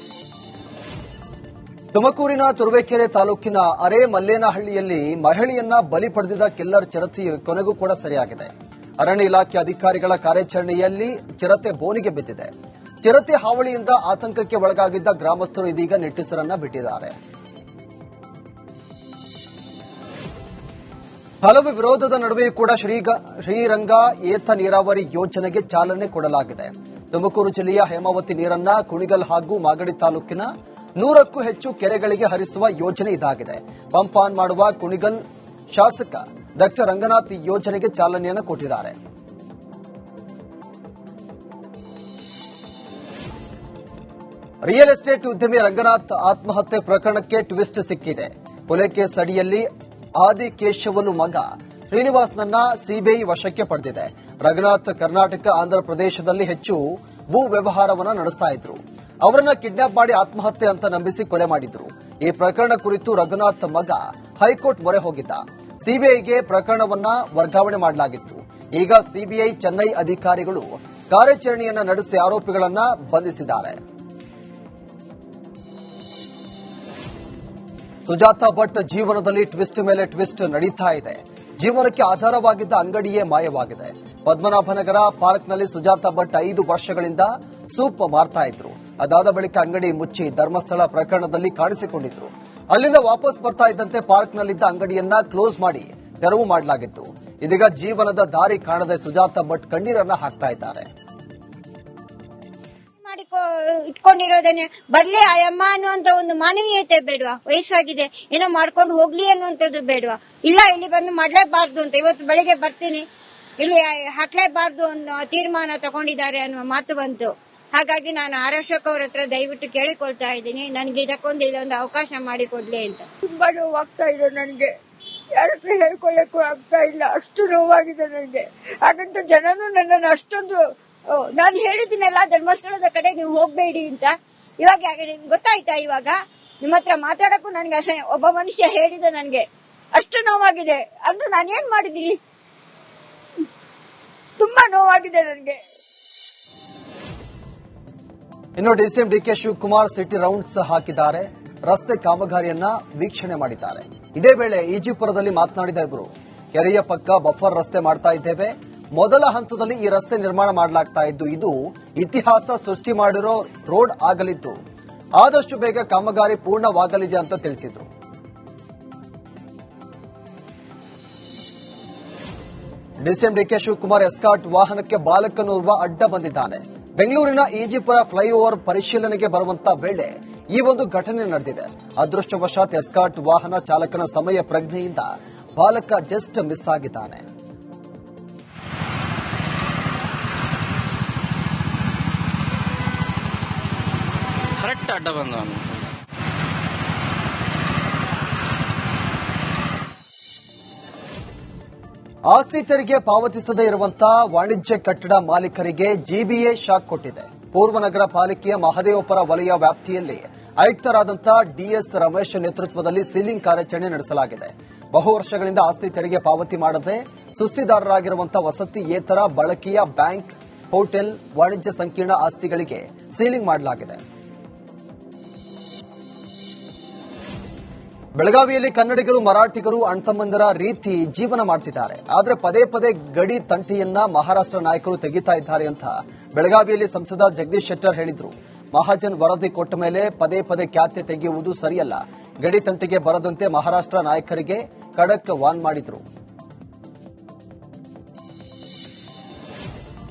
ತುಮಕೂರಿನ ತುರುವೇಕೆರೆ ತಾಲೂಕಿನ ಅರೆ ಮಲ್ಲೇನಹಳ್ಳಿಯಲ್ಲಿ ಮಹಿಳೆಯನ್ನ ಬಲಿ ಪಡೆದಿದ್ದ ಕಿಲ್ಲರ್ ಚಿರತೆ ಕೊನೆಗೂ ಕೂಡ ಸೆರೆಯಾಗಿದೆ. ಅರಣ್ಯ ಇಲಾಖೆ ಅಧಿಕಾರಿಗಳ ಕಾರ್ಯಾಚರಣೆಯಲ್ಲಿ ಚಿರತೆ ಬೋನಿಗೆ ಬಿದ್ದಿದೆ. ಚಿರತೆ ಹಾವಳಿಯಿಂದ ಆತಂಕಕ್ಕೆ ಒಳಗಾಗಿದ್ದ ಗ್ರಾಮಸ್ಥರು ಇದೀಗ ನಿಟ್ಟುಸಿರನ್ನ ಬಿಟ್ಟಿದ್ದಾರೆ. ಹಲವು ವಿರೋಧದ ನಡುವೆಯೂ ಕೂಡ ಶ್ರೀರಂಗ ಏತ ನೀರಾವರಿ ಯೋಜನೆಗೆ ಚಾಲನೆ ಕೊಡಲಾಗಿದೆ. ತುಮಕೂರು ಜಿಲ್ಲೆಯ ಹೇಮಾವತಿ ನೀರನ್ನ ಕುಣಿಗಲ್ ಹಾಗೂ ಮಾಗಡಿ ತಾಲೂಕಿನ 100ಕ್ಕೂ ಹೆಚ್ಚು ಕೆರೆಗಳಿಗೆ ಹರಿಸುವ ಯೋಜನೆ ಇದಾಗಿದೆ. ಪಂಪ್ ಆನ್ ಮಾಡುವ ಕುಣಿಗಲ್ ಶಾಸಕ ಡಾ ರಂಗನಾಥ್ ಈ ಯೋಜನೆಗೆ ಚಾಲನೆಯನ್ನು ಕೊಟ್ಟಿದ್ದಾರೆ. ರಿಯಲ್ ಎಸ್ಟೇಟ್ ಉದ್ಯಮಿ ರಂಗನಾಥ್ ಆತ್ಮಹತ್ಯೆ ಪ್ರಕರಣಕ್ಕೆ ಟ್ವಿಸ್ಟ್ ಸಿಕ್ಕಿದೆ. ಕೊಲೆ ಕೇಸ್ ಅಡಿಯಲ್ಲಿ ಆದಿಕೇಶವಲು ಮಗ ಶ್ರೀನಿವಾಸ್ನನ್ನ ಸಿಬಿಐ ವಶಕ್ಕೆ ಪಡೆದಿದೆ. ರಂಗನಾಥ್ ಕರ್ನಾಟಕ ಆಂಧ್ರಪ್ರದೇಶದಲ್ಲಿ ಹೆಚ್ಚು ಭೂ ವ್ಯವಹಾರವನ್ನು ನಡೆಸ್ತಾ ಇದ್ರು. ಅವರನ್ನ ಕಿಡ್ನಾಪ್ ಮಾಡಿ ಆತ್ಮಹತ್ಯೆ ಅಂತ ನಂಬಿಸಿ ಕೊಲೆ ಮಾಡಿದ್ರು. ಈ ಪ್ರಕರಣ ಕುರಿತು ರಂಗನಾಥ್ ಮಗ ಹೈಕೋರ್ಟ್ ಮೊರೆ ಹೋಗಿದ್ದ. ಸಿಬಿಐಗೆ ಪ್ರಕರಣವನ್ನ ವರ್ಗಾವಣೆ ಮಾಡಲಾಗಿತ್ತು. ಈಗ ಸಿಬಿಐ ಚೆನ್ನೈ ಅಧಿಕಾರಿಗಳು ಕಾರ್ಯಾಚರಣೆಯನ್ನ ನಡೆಸಿ ಆರೋಪಿಗಳನ್ನ ಬಂಧಿಸಿದ್ದಾರೆ. ಸುಜಾತಾ ಭಟ್ ಜೀವನದಲ್ಲಿ ಟ್ವಿಸ್ಟ್ ಮೇಲೆ ಟ್ವಿಸ್ಟ್ ನಡೀತಾ ಇದೆ. ಜೀವನಕ್ಕೆ ಆಧಾರವಾಗಿದ್ದ ಅಂಗಡಿಯೇ ಮಾಯವಾಗಿದೆ. ಪದ್ಮನಾಭನಗರ ಪಾರ್ಕ್ನಲ್ಲಿ ಸುಜಾತಾ ಭಟ್ 5 ವರ್ಷಗಳಿಂದ ಸೂಪ್ ಮಾರ್ತಾ ಇದ್ರು. ಅದಾದ ಬಳಿಕ ಅಂಗಡಿ ಮುಚ್ಚಿ ಧರ್ಮಸ್ಥಳ ಪ್ರಕರಣದಲ್ಲಿ ಕಾಣಿಸಿಕೊಂಡಿದ್ರು. ಅಲ್ಲಿಂದ ವಾಪಸ್ ಬರ್ತಾ ಇದ್ದಂತೆ ಪಾರ್ಕ್ನಲ್ಲಿದ್ದ ಅಂಗಡಿಯನ್ನ ಕ್ಲೋಸ್ ಮಾಡಿ ತೆರವು ಮಾಡಲಾಗಿತ್ತು. ಇದೀಗ ಜೀವನದ ದಾರಿ ಕಾಣದೆ ಸುಜಾತಾ ಭಟ್ ಕಣ್ಣೀರನ್ನ ಹಾಕ್ತಾ ಇದ್ದಾರೆ. ಇಟ್ಕೊಂಡಿರೋದೇನೆ ಬರ್ಲಿ ಅಯ್ಯಮ್ಮ ಅನ್ನುವಂತ ಒಂದು ಮಾನವೀಯತೆ ಬೇಡವಾ? ವಯಸ್ಸಾಗಿದೆ, ಏನೋ ಮಾಡ್ಕೊಂಡು ಹೋಗ್ಲಿ ಅನ್ನುವಂಥದ್ದು ಬೇಡವಾ? ಇಲ್ಲ ಇಲ್ಲಿ ಬಂದು ಮಾಡ್ಲೇಬಾರ್ದು ಅಂತ ಇವತ್ತು ಬೆಳಿಗ್ಗೆ ಬರ್ತೀನಿ, ಇಲ್ಲಿ ಹಾಕ್ಲೇಬಾರ್ದು ಅನ್ನೋ ತೀರ್ಮಾನ ತಗೊಂಡಿದ್ದಾರೆ ಅನ್ನುವ ಮಾತು ಬಂತು. ಹಾಗಾಗಿ ನಾನು ಆರಕ್ಷಕ ಅವ್ರ ಹತ್ರ ದಯವಿಟ್ಟು ಕೇಳಿಕೊಳ್ತಾ ಇದ್ದೀನಿ, ನನಗೆ ಇದಕ್ಕೊಂದು ಇದೊಂದು ಅವಕಾಶ ಮಾಡಿಕೊಡ್ಲಿ ಅಂತ. ತುಂಬಾ ನೋವಾಗ್ತಾ ಇದೆ ನನಗೆ, ಯಾರ ಹತ್ರ ಹೇಳ್ಕೊಳ್ಳಕ್ಕೂ ಆಗ್ತಾ ಇಲ್ಲ, ಅಷ್ಟು ನೋವಾಗಿದೆ ನನಗೆ. ಹಾಗಂತ ಜನನು ನನ್ನನ್ನು ಅಷ್ಟೊಂದು, ನಾನು ಹೇಳಿದ್ದೀನಲ್ಲ ಧರ್ಮಸ್ಥಳದ ಕಡೆ ನೀವು ಹೋಗ್ಬೇಡಿ ಅಂತ. ಇವಾಗ ನಿಮ್ಗೆ ಗೊತ್ತಾಯ್ತಾ? ಇವಾಗ ನಿಮ್ಮ ಹತ್ರ ಮಾತಾಡಕ್ಕೂ ನನಗೆ ಅಸಹ್ಯ. ಒಬ್ಬ ಮನುಷ್ಯ ಹೇಳಿದ ನನಗೆ ಅಷ್ಟು ನೋವಾಗಿದೆ, ಅಂದ್ರೆ ನಾನೇನ್ ಮಾಡಿದ್ದೀನಿ? ತುಂಬಾ ನೋವಾಗಿದೆ ನನಗೆ. ಇನ್ನು DCM DK Shivakumar city rounds ಹಾಕಿದ್ದಾರೆ. ರಸ್ತೆ ಕಾಮಗಾರಿಯನ್ನ ವೀಕ್ಷಣೆ ಮಾಡಿದ್ದಾರೆ. ಇದೇ ವೇಳೆ ಈಜಿಪುರದಲ್ಲಿ ಮಾತನಾಡಿದ ಇವರು, ಕೆರೆಯ ಪಕ್ಕ ಬಫರ್ ರಸ್ತೆ ಮಾಡ್ತಾ ಇದ್ದೇವೆ. ಮೊದಲ ಹಂತದಲ್ಲಿ ಈ ರಸ್ತೆ ನಿರ್ಮಾಣ ಮಾಡಲಾಗ್ತಾ ಇದ್ದು, ಇದು ಇತಿಹಾಸ ಸೃಷ್ಟಿ ಮಾಡಿರೋ ರೋಡ್ ಆಗಲಿದ್ದು ಆದಷ್ಟು ಬೇಗ ಕಾಮಗಾರಿ ಪೂರ್ಣವಾಗಲಿದೆ ಅಂತ ತಿಳಿಸಿದರು. ಡಿಸಿಎಂ ಡಿಕೆ ಶಿವಕುಮಾರ್ ಎಸ್ಕಾರ್ಟ್ ವಾಹನಕ್ಕೆ ಬಾಲಕನೋರ್ವ ಅಡ್ಡ ಬಂದಿದ್ದಾನೆ. ಬೆಂಗಳೂರಿನ ಈಜಿಪುರ ಫ್ಲೈಓವರ್ ಪರಿಶೀಲನೆಗೆ ಬರುವಂತ ವೇಳೆ ಈ ಒಂದು ಘಟನೆ ನಡೆದಿದೆ. ಅದೃಷ್ಟವಶಾತ್ ಎಸ್ಕಾರ್ಟ್ ವಾಹನ ಚಾಲಕನ ಸಮಯ ಪ್ರಜ್ಞೆಯಿಂದ ಬಾಲಕ ಜಸ್ಟ್ ಮಿಸ್ ಆಗಿದ್ದಾನೆ. ಕರೆಕ್ಟ್ ಅಡ್ಡ ಬಂದ. ಆಸ್ತಿ ತೆರಿಗೆ ಪಾವತಿಸದೇ ಇರುವಂತಹ ವಾಣಿಜ್ಯ ಕಟ್ಟಡ ಮಾಲೀಕರಿಗೆ ಜಿಬಿಎ ಶಾಕ್ ಕೊಟ್ಟಿದೆ. ಪೂರ್ವನಗರ ಪಾಲಿಕೆಯ ಮಹದೇವಪುರ ವಲಯ ವ್ಯಾಪ್ತಿಯಲ್ಲಿ ಆಯುಕ್ತರಾದಂತಹ ಡಿಎಸ್ ರಮೇಶ್ ನೇತೃತ್ವದಲ್ಲಿ ಸೀಲಿಂಗ್ ಕಾರ್ಯಾಚರಣೆ ನಡೆಸಲಾಗಿದೆ. ಬಹು ವರ್ಷಗಳಿಂದ ಆಸ್ತಿ ತೆರಿಗೆ ಪಾವತಿ ಮಾಡದೆ ಸುಸ್ತಿದಾರರಾಗಿರುವಂತಹ ವಸತಿಯೇತರ ಬಳಕೆಯ ಬ್ಯಾಂಕ್, ಹೋಟೆಲ್, ವಾಣಿಜ್ಯ ಸಂಕೀರ್ಣ ಆಸ್ತಿಗಳಿಗೆ ಸೀಲಿಂಗ್ ಮಾಡಲಾಗಿದೆ. ಬೆಳಗಾವಿಯಲ್ಲಿ ಕನ್ನಡಿಗರು ಮರಾಠಿಗರು ಅಣ್ತಮ್ಮಂದರ ರೀತಿ ಜೀವನ ಮಾಡ್ತಿದ್ದಾರೆ. ಆದರೆ ಪದೇ ಪದೇ ಗಡಿ ತಂಟೆಯನ್ನ ಮಹಾರಾಷ್ಟ್ರ ನಾಯಕರು ತೆಗಿತಾ ಇದ್ದಾರೆ ಅಂತ ಬೆಳಗಾವಿಯಲ್ಲಿ ಸಂಸದ ಜಗದೀಶ್ ಶೆಟ್ಟರ್ ಹೇಳಿದ್ರು. ಮಹಾಜನ್ ವರದಿ ಕೊಟ್ಟ ಮೇಲೆ ಪದೇ ಪದೇ ಖ್ಯಾತೆ ತೆಗೆಯುವುದು ಸರಿಯಲ್ಲ. ಗಡಿ ತಂಟೆಗೆ ಬರದಂತೆ ಮಹಾರಾಷ್ಟ್ರ ನಾಯಕರಿಗೆ ಖಡಕ್ ವಾರ್ನ್ ಮಾಡಿದ್ರು.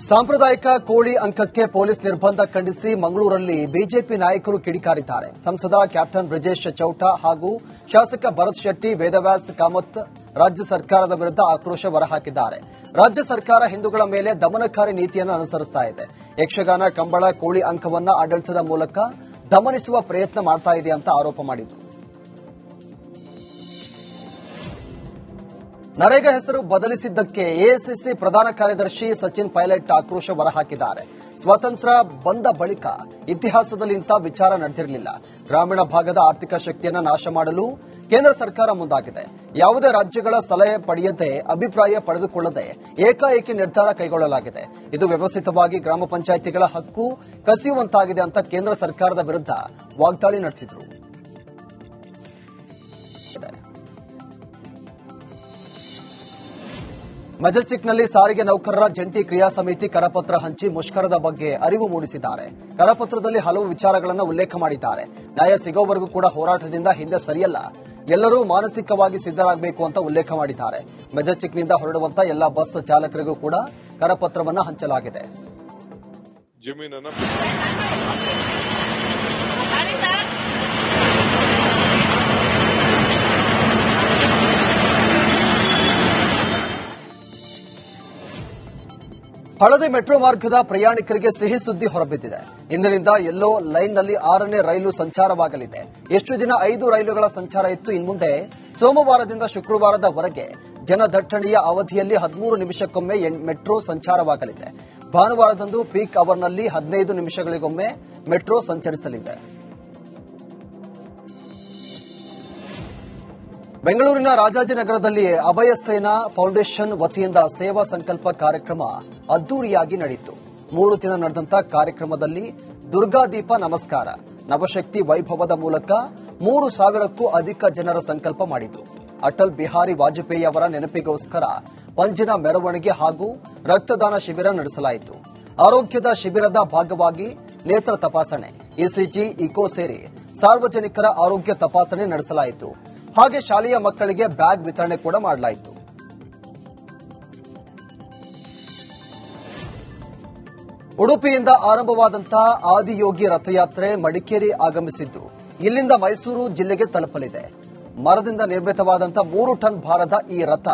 ಸಾಂಪ್ರದಾಯಿಕ ಕೋಳಿ ಅಂಕಕ್ಕೆ ಪೊಲೀಸ್ ನಿರ್ಬಂಧ ಖಂಡಿಸಿ ಮಂಗಳೂರಲ್ಲಿ ಬಿಜೆಪಿ ನಾಯಕರು ಕಿಡಿಕಾರಿದ್ದಾರೆ. ಸಂಸದ ಕ್ಯಾಪ್ಟನ್ ಬ್ರಿಜೇಶ್ ಚೌಟ ಹಾಗೂ ಶಾಸಕ ಭರತ್ ಶೆಟ್ಟಿ, ವೇದವ್ಯಾಸ್ ಕಾಮತ್ ರಾಜ್ಯ ಸರ್ಕಾರದ ವಿರುದ್ಧ ಆಕ್ರೋಶ ಹೊರಹಾಕಿದ್ದಾರೆ. ರಾಜ್ಯ ಸರ್ಕಾರ ಹಿಂದೂಗಳ ಮೇಲೆ ದಮನಕಾರಿ ನೀತಿಯನ್ನು ಅನುಸರಿಸ್ತಾ ಇದೆ. ಯಕ್ಷಗಾನ, ಕಂಬಳ, ಕೋಳಿ ಅಂಕವನ್ನ ಆಡಳಿತದ ಮೂಲಕ ದಮನಿಸುವ ಪ್ರಯತ್ನ ಮಾಡ್ತಾ ಇದೆ ಅಂತ ಆರೋಪ ಮಾಡಿದರು. ನರೇಗಾ ಹೆಸರು ಬದಲಿಸಿದ್ದಕ್ಕೆ ಎಐಸಿಸಿ ಪ್ರಧಾನ ಕಾರ್ಯದರ್ಶಿ ಸಚಿನ್ ಪೈಲಟ್ ಆಕ್ರೋಶ ಹೊರಹಾಕಿದ್ದಾರೆ. ಸ್ವಾತಂತ್ರ್ಯ ಬಂದ ಬಳಿಕ ಇತಿಹಾಸದಲ್ಲಿ ಇಂಥ ವಿಚಾರ ನಡೆದಿರಲಿಲ್ಲ. ಗ್ರಾಮೀಣ ಭಾಗದ ಆರ್ಥಿಕ ಶಕ್ತಿಯನ್ನು ನಾಶ ಮಾಡಲು ಕೇಂದ್ರ ಸರ್ಕಾರ ಮುಂದಾಗಿದೆ. ಯಾವುದೇ ರಾಜ್ಯಗಳ ಸಲಹೆ ಪಡೆಯದೆ, ಅಭಿಪ್ರಾಯ ಪಡೆದುಕೊಳ್ಳದೆ ಏಕಾಏಕಿ ನಿರ್ಧಾರ ಕೈಗೊಳ್ಳಲಾಗಿದೆ. ಇದು ವ್ಯವಸ್ಥಿತವಾಗಿ ಗ್ರಾಮ ಪಂಚಾಯಿತಿಗಳ ಹಕ್ಕು ಕಸಿಯುವಂತಾಗಿದೆ ಅಂತ ಕೇಂದ್ರ ಸರ್ಕಾರದ ವಿರುದ್ಧ ವಾಗ್ದಾಳಿ ನಡೆಸಿದರು. ಮೆಜೆಸ್ಟಿಕ್ನಲ್ಲಿ ಸಾರಿಗೆ ನೌಕರರ ಜಂಟಿ ಕ್ರಿಯಾ ಸಮಿತಿ ಕರಪತ್ರ ಹಂಚಿ ಮುಷ್ಕರದ ಬಗ್ಗೆ ಅರಿವು ಮೂಡಿಸಿದ್ದಾರೆ. ಕರಪತ್ರದಲ್ಲಿ ಹಲವು ವಿಚಾರಗಳನ್ನು ಉಲ್ಲೇಖ ಮಾಡಿದ್ದಾರೆ. ನ್ಯಾಯ ಸಿಗೋವರೆಗೂ ಕೂಡ ಹೋರಾಟದಿಂದ ಹಿಂದೆ ಸರಿಯಲ್ಲ, ಎಲ್ಲರೂ ಮಾನಸಿಕವಾಗಿ ಸಿದ್ದರಾಗಬೇಕು ಅಂತ ಉಲ್ಲೇಖ ಮಾಡಿದ್ದಾರೆ. ಮೆಜೆಸ್ಟಿಕ್ನಿಂದ ಹೊರಡುವಂತಹ ಎಲ್ಲಾ ಬಸ್ ಚಾಲಕರಿಗೂ ಕೂಡ ಕರಪತ್ರವನ್ನು ಹಂಚಲಾಗಿದೆ. ಹಳದಿ ಮೆಟ್ರೋ ಮಾರ್ಗದ ಪ್ರಯಾಣಿಕರಿಗೆ ಸಿಹಿ ಸುದ್ದಿ ಹೊರಬಿದ್ದಿದೆ. ಇಂದಿನಿಂದ ಯೆಲ್ಲೋ ಲೈನ್ನಲ್ಲಿ 6ನೇ ರೈಲು ಸಂಚಾರವಾಗಲಿದೆ. ಎಷ್ಟು ದಿನ 5 ರೈಲುಗಳ ಸಂಚಾರ ಇತ್ತು, ಇನ್ಮುಂದೆ ಸೋಮವಾರದಿಂದ ಶುಕ್ರವಾರದವರೆಗೆ ಜನದಟ್ಟಣೆಯ ಅವಧಿಯಲ್ಲಿ 13 ನಿಮಿಷಕ್ಕೊಮ್ಮೆ ಮೆಟ್ರೋ ಸಂಚಾರವಾಗಲಿದೆ. ಭಾನುವಾರದಂದು ಪೀಕ್ ಅವರ್ನಲ್ಲಿ 15 ನಿಮಿಷಗಳಿಗೊಮ್ಮೆ ಮೆಟ್ರೋ ಸಂಚರಿಸಲಿದೆ. ಬೆಂಗಳೂರಿನ ರಾಜಾಜಿನಗರದಲ್ಲಿ ಅಭಯ ಸೇನಾ ಫೌಂಡೇಶನ್ ವತಿಯಿಂದ ಸೇವಾ ಸಂಕಲ್ಪ ಕಾರ್ಯಕ್ರಮ ಅದ್ದೂರಿಯಾಗಿ ನಡೆಯಿತು. 3 ದಿನ ನಡೆದಂತಹ ಕಾರ್ಯಕ್ರಮದಲ್ಲಿ ದುರ್ಗಾದೀಪ ನಮಸ್ಕಾರ, ನವಶಕ್ತಿ ವೈಭವದ ಮೂಲಕ 3,000ಕ್ಕೂ ಅಧಿಕ ಜನರ ಸಂಕಲ್ಪ ಮಾಡಿತು. ಅಟಲ್ ಬಿಹಾರಿ ವಾಜಪೇಯಿ ಅವರ ನೆನಪಿಗೋಸ್ಕರ ಪಂಜಿನ ಮೆರವಣಿಗೆ ಹಾಗೂ ರಕ್ತದಾನ ಶಿಬಿರ ನಡೆಸಲಾಯಿತು. ಆರೋಗ್ಯದ ಶಿಬಿರದ ಭಾಗವಾಗಿ ನೇತ್ರ ತಪಾಸಣೆ, ಇಸಿಜಿ, ಇಕೋ ಸೇರಿ ಸಾರ್ವಜನಿಕರ ಆರೋಗ್ಯ ತಪಾಸಣೆ ನಡೆಸಲಾಯಿತು. ಹಾಗೆ ಶಾಲೆಯ ಮಕ್ಕಳಿಗೆ ಬ್ಯಾಗ್ ವಿತರಣೆ ಕೂಡ ಮಾಡಲಾಯಿತು. ಉಡುಪಿಯಿಂದ ಆರಂಭವಾದಂತಹ ಆದಿಯೋಗಿ ರಥಯಾತ್ರೆ ಮಡಿಕೇರಿ ಆಗಮಿಸಿದ್ದು, ಇಲ್ಲಿಂದ ಮೈಸೂರು ಜಿಲ್ಲೆಗೆ ತಲುಪಲಿದೆ. ಮರದಿಂದ ನಿರ್ಮಿತವಾದಂತಹ 3 ಟನ್ ಭಾರದ ಈ ರಥ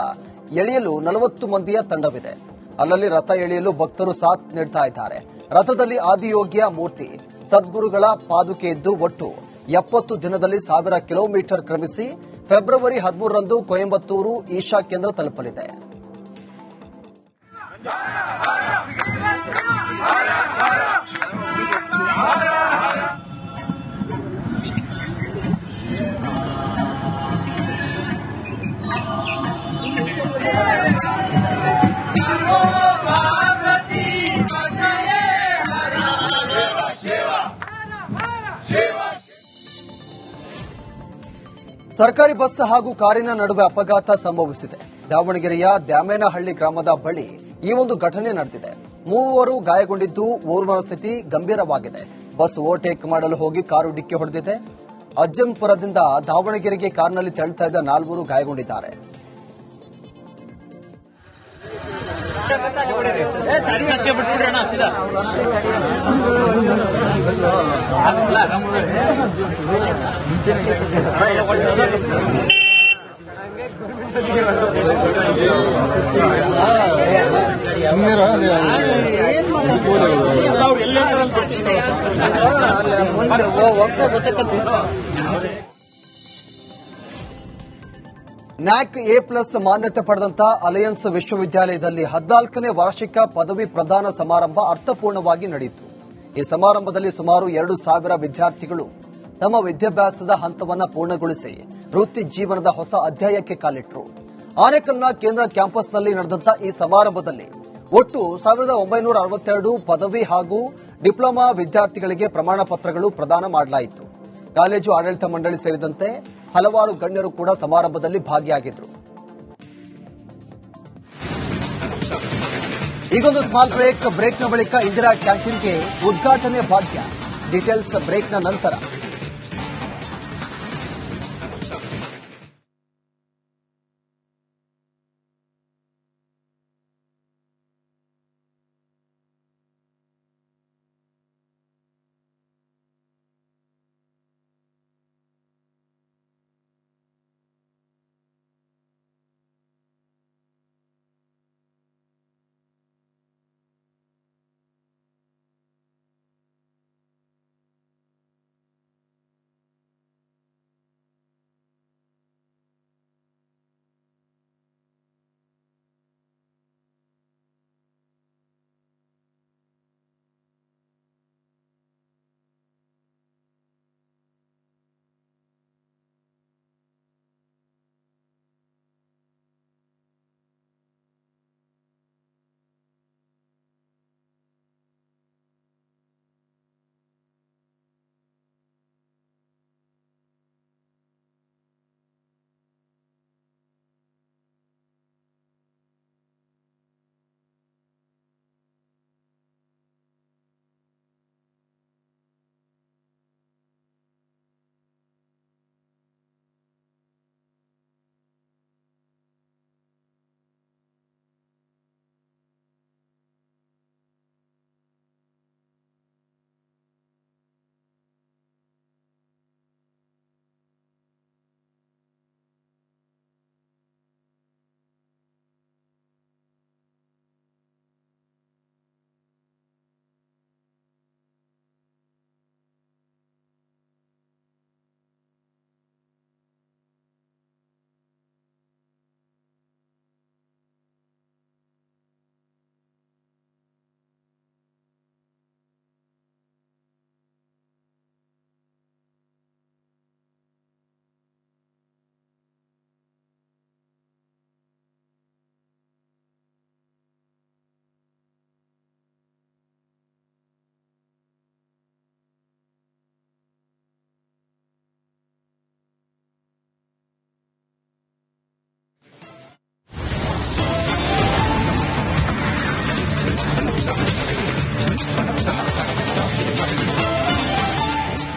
ಎಳೆಯಲು 40 ಮಂದಿಯ ತಂಡವಿದೆ. ಅಲ್ಲಲ್ಲಿ ರಥ ಎಳೆಯಲು ಭಕ್ತರು ಸಾಥ್ ನೀಡ್ತಾ ಇದ್ದಾರೆ. ರಥದಲ್ಲಿ ಆದಿಯೋಗಿಯ ಮೂರ್ತಿ, ಸದ್ಗುರುಗಳ ಪಾದುಕೆ ಇದ್ದು ಒಟ್ಟು 70 ದಿನದಲ್ಲಿ 1000 ಕಿಲೋಮೀಟರ್ ಕ್ರಮಿಸಿ ಫೆಬ್ರವರಿ 13ರಂದು ಕೊಯಂಬತ್ತೂರು ಈಶಾ ಕೇಂದ್ರ ತಲುಪಲಿದೆ. ಸರ್ಕಾರಿ ಬಸ್ ಹಾಗೂ ಕಾರಿನ ನಡುವೆ ಅಪಘಾತ ಸಂಭವಿಸಿದೆ. ದಾವಣಗೆರೆಯ ದ್ಯಾಮೇನಹಳ್ಳಿ ಗ್ರಾಮದ ಬಳಿ ಈ ಒಂದು ಘಟನೆ ನಡೆದಿದೆ. 3 ಗಾಯಗೊಂಡಿದ್ದು, ಓರ್ವನ ಸ್ಥಿತಿ ಗಂಭೀರವಾಗಿದೆ. ಬಸ್ ಓವರ್ಟೇಕ್ ಮಾಡಲು ಹೋಗಿ ಕಾರು ಡಿಕ್ಕಿ ಹೊಡೆದಿದೆ. ಅಜ್ಜಂಪುರದಿಂದ ದಾವಣಗೆರೆಗೆ ಕಾರಿನಲ್ಲಿ ತೆರಳುತ್ತಾ ಇದ್ದ 4 ಗಾಯಗೊಂಡಿದ್ದಾರೆ. ನ್ಯಾಕ್ A+ ಮಾನ್ಯತೆ ಪಡೆದಂತ ಅಲಯನ್ಸ್ ವಿಶ್ವವಿದ್ಯಾಲಯದಲ್ಲಿ 14ನೇ ವಾರ್ಷಿಕ ಪದವಿ ಪ್ರದಾನ ಸಮಾರಂಭ ಅರ್ಥಪೂರ್ಣವಾಗಿ ನಡೆಯಿತು. ಈ ಸಮಾರಂಭದಲ್ಲಿ ಸುಮಾರು 2,000 ವಿದ್ಯಾರ್ಥಿಗಳು ತಮ್ಮ ವಿದ್ಯಾಭ್ಯಾಸದ ಹಂತವನ್ನು ಪೂರ್ಣಗೊಳಿಸಿ ವೃತ್ತಿ ಜೀವನದ ಹೊಸ ಅಧ್ಯಾಯಕ್ಕೆ ಕಾಲಿಟ್ಟರು. ಆನೇಕಲ್ನ ಕೇಂದ್ರ ಕ್ಯಾಂಪಸ್ನಲ್ಲಿ ನಡೆದಂತ ಈ ಸಮಾರಂಭದಲ್ಲಿ ಒಟ್ಟು 1962 ಪದವಿ ಹಾಗೂ ಡಿಪ್ಲೊಮಾ ವಿದ್ಯಾರ್ಥಿಗಳಿಗೆ ಪ್ರಮಾಣ ಪತ್ರಗಳು ಪ್ರದಾನ ಮಾಡಲಾಯಿತು. ಕಾಲೇಜು ಆಡಳಿತ ಮಂಡಳಿ ಸೇರಿದಂತೆ ಹಲವಾರು ಗಣ್ಯರು ಕೂಡ ಸಮಾರಂಭದಲ್ಲಿ ಭಾಗಿಯಾಗಿದ್ದರು. ಈಗೊಂದು ಸ್ಮಾಲ್ ಬ್ರೇಕ್ನ ಬಳಿಕ ಇಂದಿರಾ ಕ್ಯಾಂಟೀನ್ಗೆ ಉದ್ಘಾಟನೆ ಭಾಗ್ಯ. ಡೀಟೇಲ್ಸ್ ಬ್ರೇಕ್ನ ನಂತರ.